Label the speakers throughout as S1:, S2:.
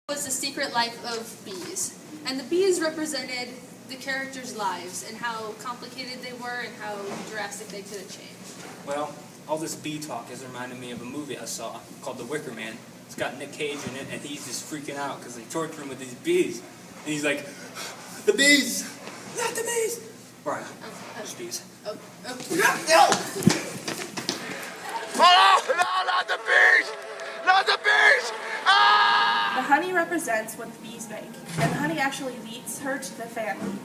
S1: Was The Secret Life of Bees. And the bees represented the characters' lives and how complicated they were and how drastic they could have changed.
S2: Well, all this bee talk is reminding me of a movie I saw called The Wicker Man. It's got Nick Cage in it, and he's just freaking out because they torture him with these bees. And he's like, the bees! Not the bees! Right, there's bees.
S1: Oh.
S2: No!
S3: Oh, no, not the bees! Not the bees! Ah!
S4: The honey represents what the bees make, and the honey actually leads her to the family.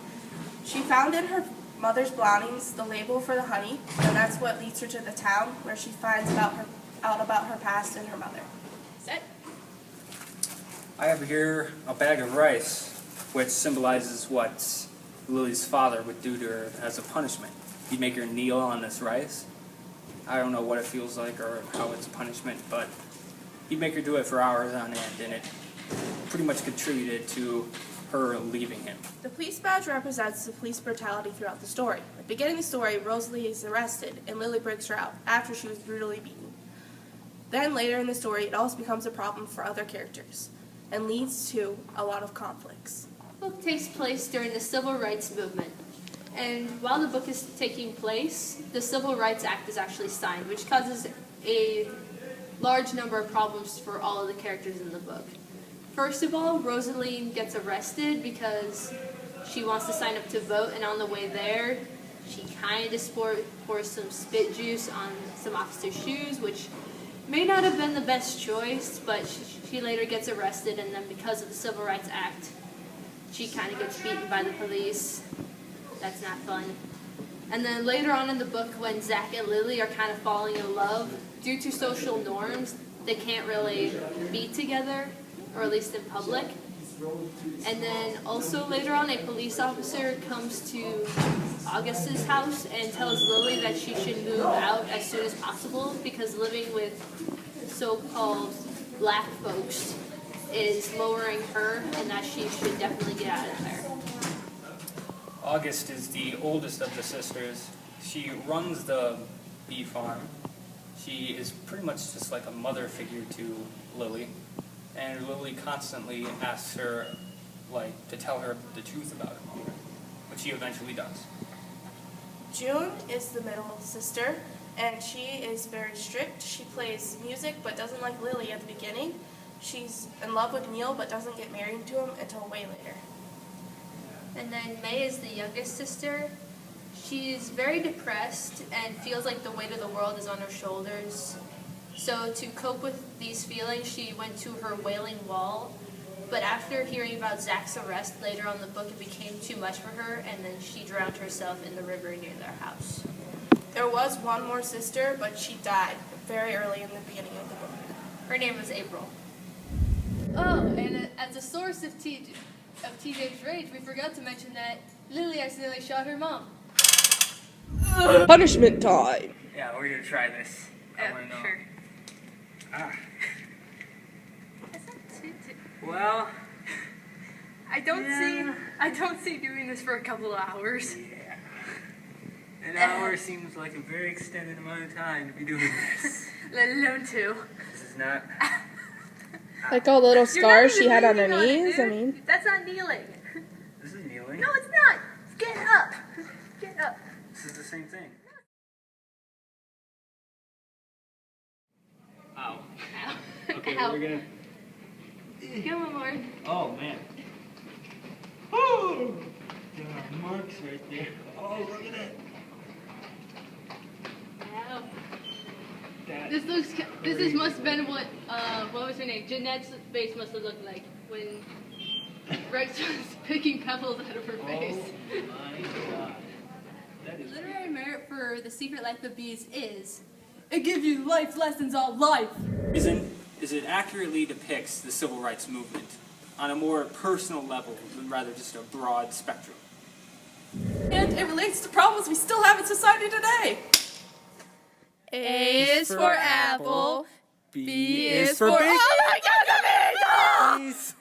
S4: She found in her mother's belongings the label for the honey, and that's what leads her to the town where she finds out about her past and her mother.
S1: Set.
S2: I have here a bag of rice, which symbolizes what Lily's father would do to her as a punishment. He'd make her kneel on this rice. I don't know what it feels like or how it's punishment, but he'd make her do it for hours on end, and it pretty much contributed to her leaving him.
S4: The police badge represents the police brutality throughout the story. At the beginning of the story, Rosalie is arrested, and Lily breaks her out after she was brutally beaten. Then later in the story, it also becomes a problem for other characters, and leads to a lot of conflicts.
S1: The book takes place during the Civil Rights Movement. And while the book is taking place, the Civil Rights Act is actually signed, which causes a large number of problems for all of the characters in the book. First of all, Rosaline gets arrested because she wants to sign up to vote, and on the way there, she kind of pours some spit juice on some officers' shoes, which may not have been the best choice, but she later gets arrested, and then because of the Civil Rights Act, she kind of gets beaten by the police. That's not fun. And then later on in the book, when Zach and Lily are kind of falling in love, due to social norms, they can't really be together, or at least in public. And then also later on, a police officer comes to August's house and tells Lily that she should move out as soon as possible because living with so-called black folks is lowering her and that she should definitely get out of there.
S2: August is the oldest of the sisters. She runs the bee farm. She is pretty much just like a mother figure to Lily. And Lily constantly asks her, to tell her the truth about her mother, which she eventually does.
S4: June is the middle sister, and she is very strict. She plays music but doesn't like Lily at the beginning. She's in love with Neil but doesn't get married to him until way later.
S1: And then May is the youngest sister. She's very depressed and feels like the weight of the world is on her shoulders. So to cope with these feelings, she went to her Wailing Wall. But after hearing about Zach's arrest later on in the book, it became too much for her, and then she drowned herself in the river near their house.
S4: There was one more sister, but she died very early in the beginning of the book.
S1: Her name was April. Oh, and as a source of TJ's rage, we forgot to mention that Lily accidentally shot her mom.
S4: Punishment time!
S2: Yeah, we're gonna try this.
S1: Sure.
S2: Ah.
S1: That's not too.
S2: Well.
S1: I don't see doing this for a couple of hours.
S2: Yeah. An hour seems like a very extended amount of time to be doing this.
S1: Let alone 2.
S2: This is not.
S4: Like all little scars she had on her
S1: You're not even
S4: knees,
S1: moving on it,
S4: I mean.
S1: dude. That's not kneeling.
S2: This is kneeling.
S1: No, it's not. Get up. Get up.
S2: This is the same thing. Ow.
S1: Ow.
S2: Okay,
S1: Ow.
S2: we're gonna.
S1: Come on, Lord.
S2: Oh man. Oh! There are marks right there. Oh, look at it.
S1: Ow.
S2: That
S1: This must have been what was her name? Jeanette's face must have looked like when Rex was picking pebbles out of her face.
S2: Oh my god. That is.
S1: Literary merit for The Secret Life of Bees is it gives you life lessons on life.
S2: It accurately depicts the civil rights movement on a more personal level than rather just a broad spectrum.
S4: And it relates to problems we still have in society today. A is for apple, B is for...
S2: Oh my god, the bees!